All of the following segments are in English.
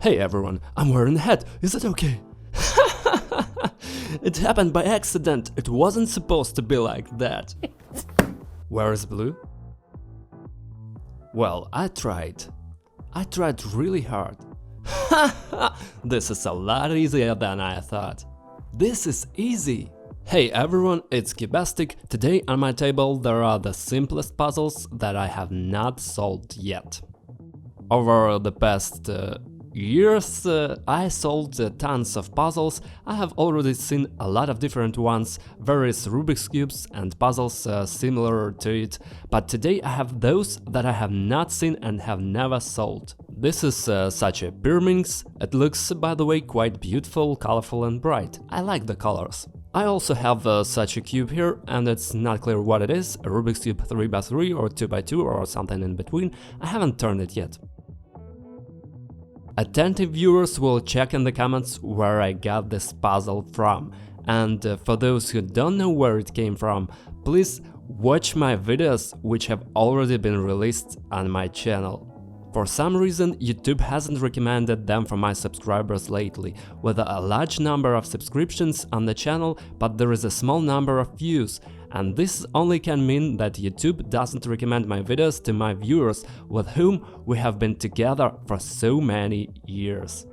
Hey everyone, I'm wearing a hat, is it okay? It happened by accident, it wasn't supposed to be like that. Where is blue? Well, I tried really hard. This is a lot easier than I thought. This is easy. Hey everyone, it's Cubastic. Today on my table there are the simplest puzzles that I have not solved yet. Over the past years I solved tons of puzzles. I have already seen a lot of different ones, various Rubik's cubes and puzzles similar to it, but today I have those that I have not seen and have never solved. This is such a pyramid. It looks, by the way, quite beautiful, colorful and bright. I like the colors. I also have such a cube here, and it's not clear what it is, a Rubik's cube 3x3 or 2x2 or something in between. I haven't turned it yet. Attentive viewers will check in the comments where I got this puzzle from, and for those who don't know where it came from, please watch my videos which have already been released on my channel. For some reason YouTube hasn't recommended them for my subscribers lately, with a large number of subscriptions on the channel, but there is a small number of views. And this only can mean that YouTube doesn't recommend my videos to my viewers with whom we have been together for so many years.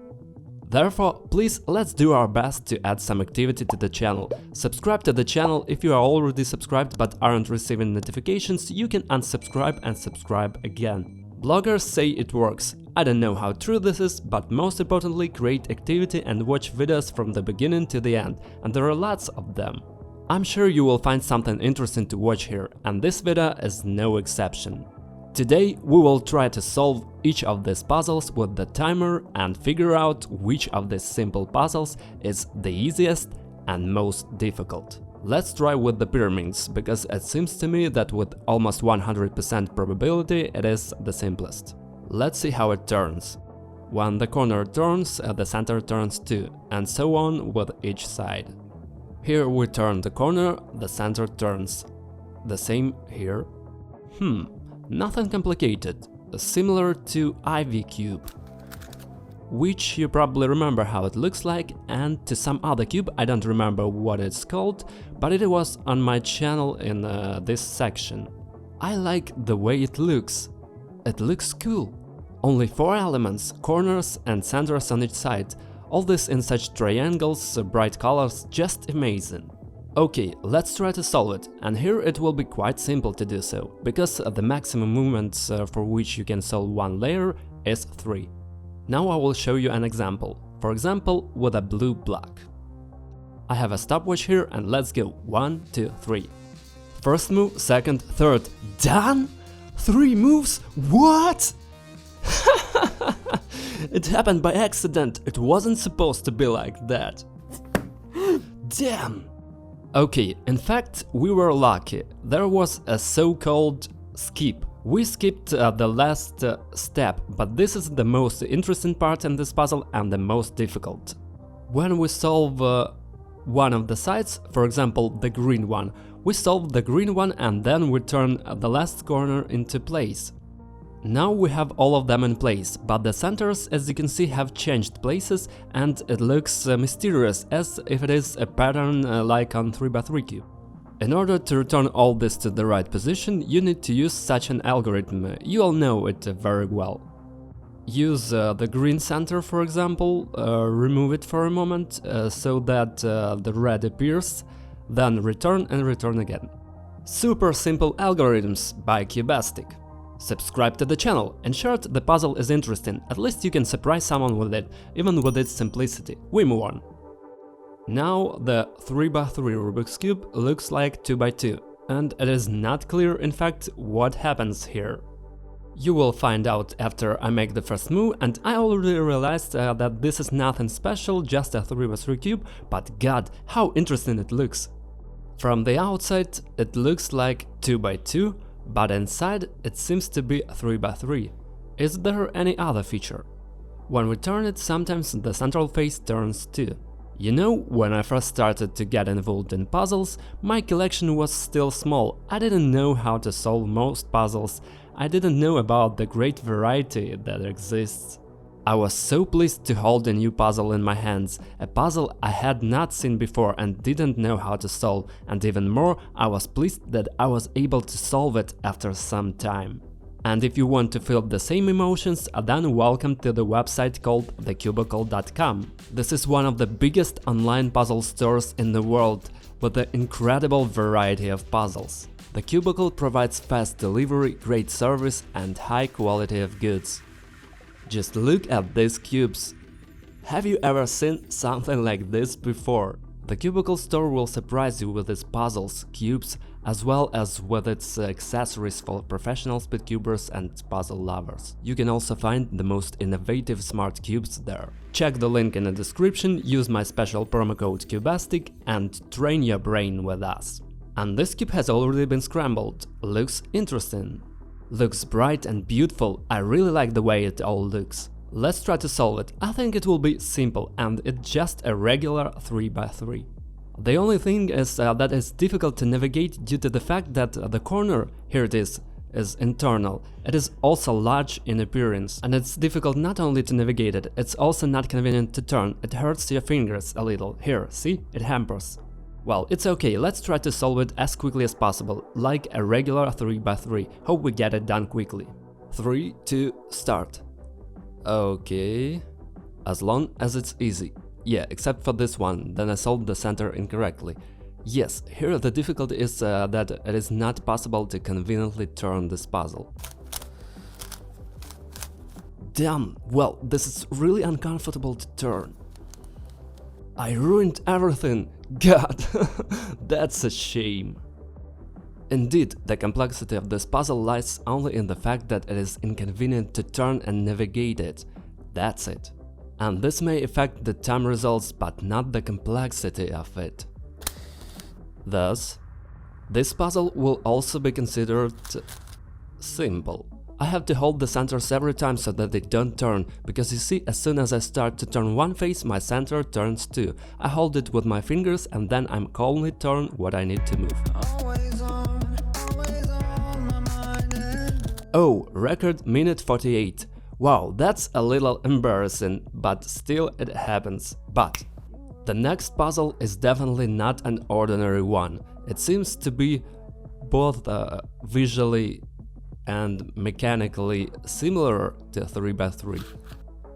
Therefore, please let's do our best to add some activity to the channel. Subscribe to the channel. If you are already subscribed but aren't receiving notifications, you can unsubscribe and subscribe again. Bloggers say it works. I don't know how true this is, but most importantly, create activity and watch videos from the beginning to the end, and there are lots of them. I'm sure you will find something interesting to watch here, and this video is no exception. Today we will try to solve each of these puzzles with the timer and figure out which of these simple puzzles is the easiest and most difficult. Let's try with the pyramids, because it seems to me that with almost 100% probability it is the simplest. Let's see how it turns. When the corner turns, the center turns too, and so on with each side. Here we turn the corner, the center turns. The same here. Nothing complicated, similar to Ivy cube, which you probably remember how it looks like, and to some other cube, I don't remember what it's called, but it was on my channel in this section. I like the way it looks cool. Only 4 elements, corners and centers on each side, all this in such triangles, bright colors, just amazing. Okay, let's try to solve it, and here it will be quite simple to do so, because the maximum movements for which you can solve one layer is 3. Now I will show you an example, for example with a blue block. I have a stopwatch here and let's go, 1, 2, 3. First move, second, third, done? 3 moves? What? It happened by accident, it wasn't supposed to be like that. Damn! Okay, in fact, we were lucky. There was a so-called skip. We skipped the last step, but this is the most interesting part in this puzzle and the most difficult. When we solve one of the sides, for example the green one, we solve the green one and then we turn the last corner into place. Now we have all of them in place, but the centers, as you can see, have changed places and it looks mysterious, as if it is a pattern like on 3x3 cube. In order to return all this to the right position, you need to use such an algorithm, you all know it very well. Use the green center, for example, remove it for a moment so that the red appears, then return and return again. Super simple algorithms by Cubastic. Subscribe to the channel, in short, the puzzle is interesting, at least you can surprise someone with it, even with its simplicity. We move on. Now the 3x3 Rubik's cube looks like 2x2, and it is not clear in fact what happens here. You will find out after I make the first move, and I already realized that this is nothing special, just a 3x3 cube, but god, how interesting it looks. From the outside it looks like 2x2, but inside it seems to be 3x3. Is there any other feature? When we turn it, sometimes the central face turns too. You know, when I first started to get involved in puzzles, my collection was still small, I didn't know how to solve most puzzles, I didn't know about the great variety that exists. I was so pleased to hold a new puzzle in my hands, a puzzle I had not seen before and didn't know how to solve, and even more, I was pleased that I was able to solve it after some time. And if you want to feel the same emotions, then welcome to the website called thecubicle.com. This is one of the biggest online puzzle stores in the world, with an incredible variety of puzzles. The Cubicle provides fast delivery, great service and high quality of goods. Just look at these cubes. Have you ever seen something like this before? The Cubicle store will surprise you with its puzzles, cubes, as well as with its accessories for professional speedcubers and puzzle lovers. You can also find the most innovative smart cubes there. Check the link in the description, use my special promo code Cubastic and train your brain with us. And this cube has already been scrambled. Looks interesting. Looks bright and beautiful, I really like the way it all looks. Let's try to solve it. I think it will be simple and it's just a regular 3x3. The only thing is that it's difficult to navigate due to the fact that the corner, here it is internal. It is also large in appearance and it's difficult not only to navigate it, it's also not convenient to turn. It hurts your fingers a little. Here, see? It hampers. Well, it's okay, let's try to solve it as quickly as possible, like a regular 3x3. Hope we get it done quickly. 3, 2, start. Okay, as long as it's easy. Yeah, except for this one, then I solved the center incorrectly. Yes, here the difficulty is that it is not possible to conveniently turn this puzzle. Damn, well, this is really uncomfortable to turn. I ruined everything, god, that's a shame. Indeed, the complexity of this puzzle lies only in the fact that it is inconvenient to turn and navigate it. That's it. And this may affect the time results, but not the complexity of it. Thus, this puzzle will also be considered simple. I have to hold the centers every time so that they don't turn, because you see, as soon as I start to turn one face, my center turns too. I hold it with my fingers and then I'm calmly turn what I need to move. Oh, record minute 48. Wow, that's a little embarrassing, but still it happens. But the next puzzle is definitely not an ordinary one. It seems to be both visually and mechanically similar to 3x3,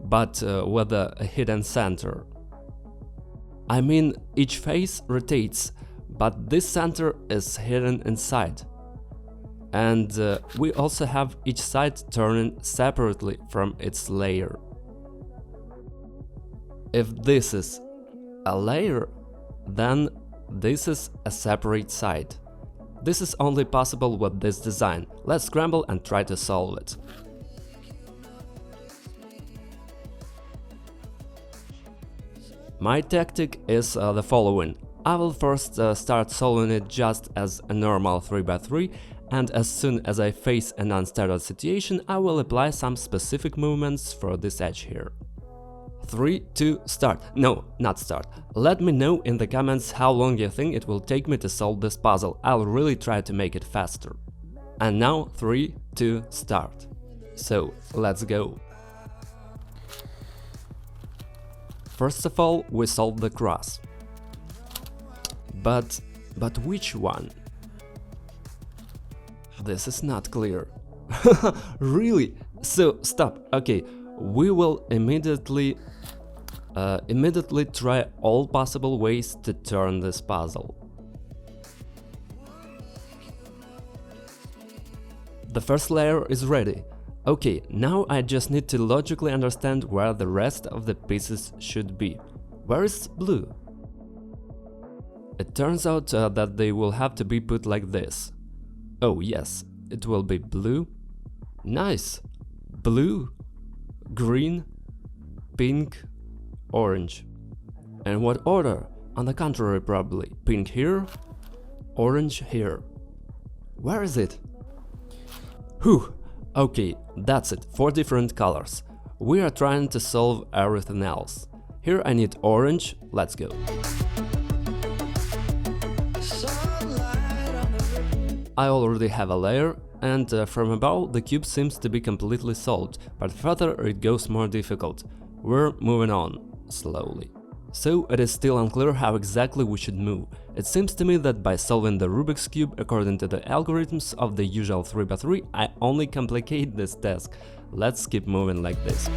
but with a hidden center. I mean, each face rotates, but this center is hidden inside. And we also have each side turning separately from its layer. If this is a layer, then this is a separate side. This is only possible with this design. Let's scramble and try to solve it. My tactic is the following. I will first start solving it just as a normal 3x3, and as soon as I face an unstandard situation, I will apply some specific movements for this edge here. 3, 2, start. No, not start. Let me know in the comments how long you think it will take me to solve this puzzle. I'll really try to make it faster. And now 3, 2, start. So, let's go. First of all, we solve the cross. But which one? This is not clear. Really? So, stop. Okay, we will immediately try all possible ways to turn this puzzle. The first layer is ready. Okay, now I just need to logically understand where the rest of the pieces should be. Where is blue? It turns out that they will have to be put like this. Oh yes, it will be blue. Nice! Blue, green, pink, orange. And what order? On the contrary, probably. Pink here, orange here. Where is it? Whew! Okay, that's it, 4 different colors. We are trying to solve everything else. Here I need orange, let's go. I already have a layer, And from above the cube seems to be completely solved, but further it goes more difficult. We're moving on, slowly. So it is still unclear how exactly we should move. It seems to me that by solving the Rubik's Cube according to the algorithms of the usual 3x3, I only complicate this task. Let's keep moving like this.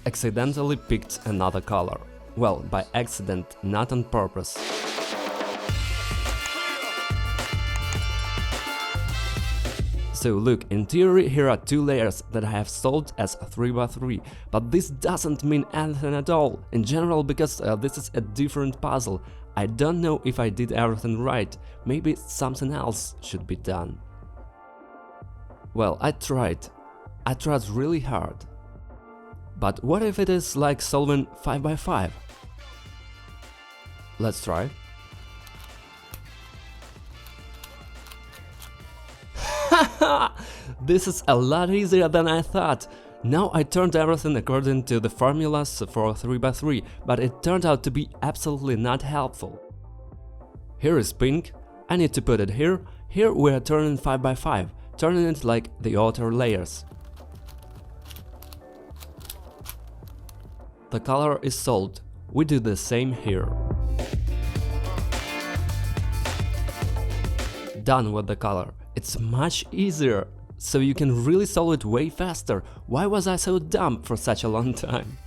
Accidentally picked another color. Well, by accident, not on purpose. So look, in theory here are two layers that I have solved as 3x3, but this doesn't mean anything at all, in general, because this is a different puzzle. I don't know if I did everything right, maybe something else should be done. Well, I tried really hard. But what if it is like solving 5x5? Let's try. This is a lot easier than I thought. Now I turned everything according to the formulas for 3x3, but it turned out to be absolutely not helpful. Here is pink, I need to put it here. Here we are turning 5x5, turning it like the outer layers. The color is solved. We do the same here. Done with the color. It's much easier, so you can really solve it way faster. Why was I so dumb for such a long time?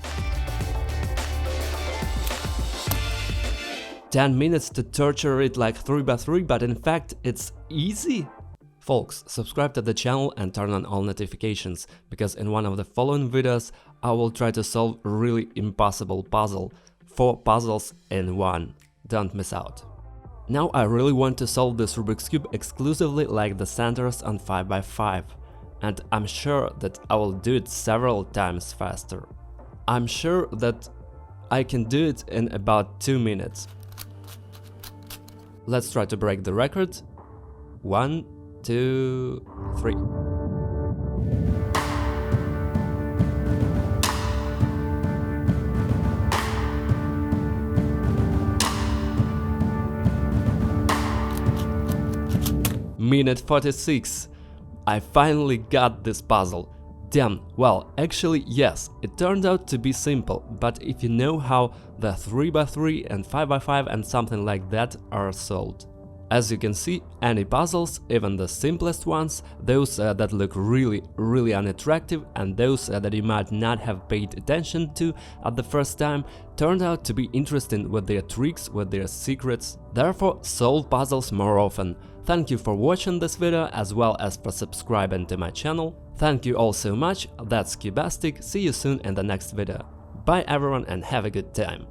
10 minutes to torture it like 3x3, but in fact it's easy? Folks, subscribe to the channel and turn on all notifications, because in one of the following videos I will try to solve a really impossible puzzle. 4 puzzles in one. Don't miss out. Now I really want to solve this Rubik's Cube exclusively like the centers on 5x5, and I'm sure that I will do it several times faster. I'm sure that I can do it in about 2 minutes. Let's try to break the record. 1, 2, 3. Minute 46. I finally got this puzzle. Damn, well, actually yes, it turned out to be simple, but if you know how the 3x3 and 5x5 and something like that are solved. As you can see, any puzzles, even the simplest ones, those that look really unattractive and those that you might not have paid attention to at the first time, turned out to be interesting with their tricks, with their secrets. Therefore, solve puzzles more often. Thank you for watching this video as well as for subscribing to my channel. Thank you all so much, that's Cubastic, see you soon in the next video. Bye everyone and have a good time.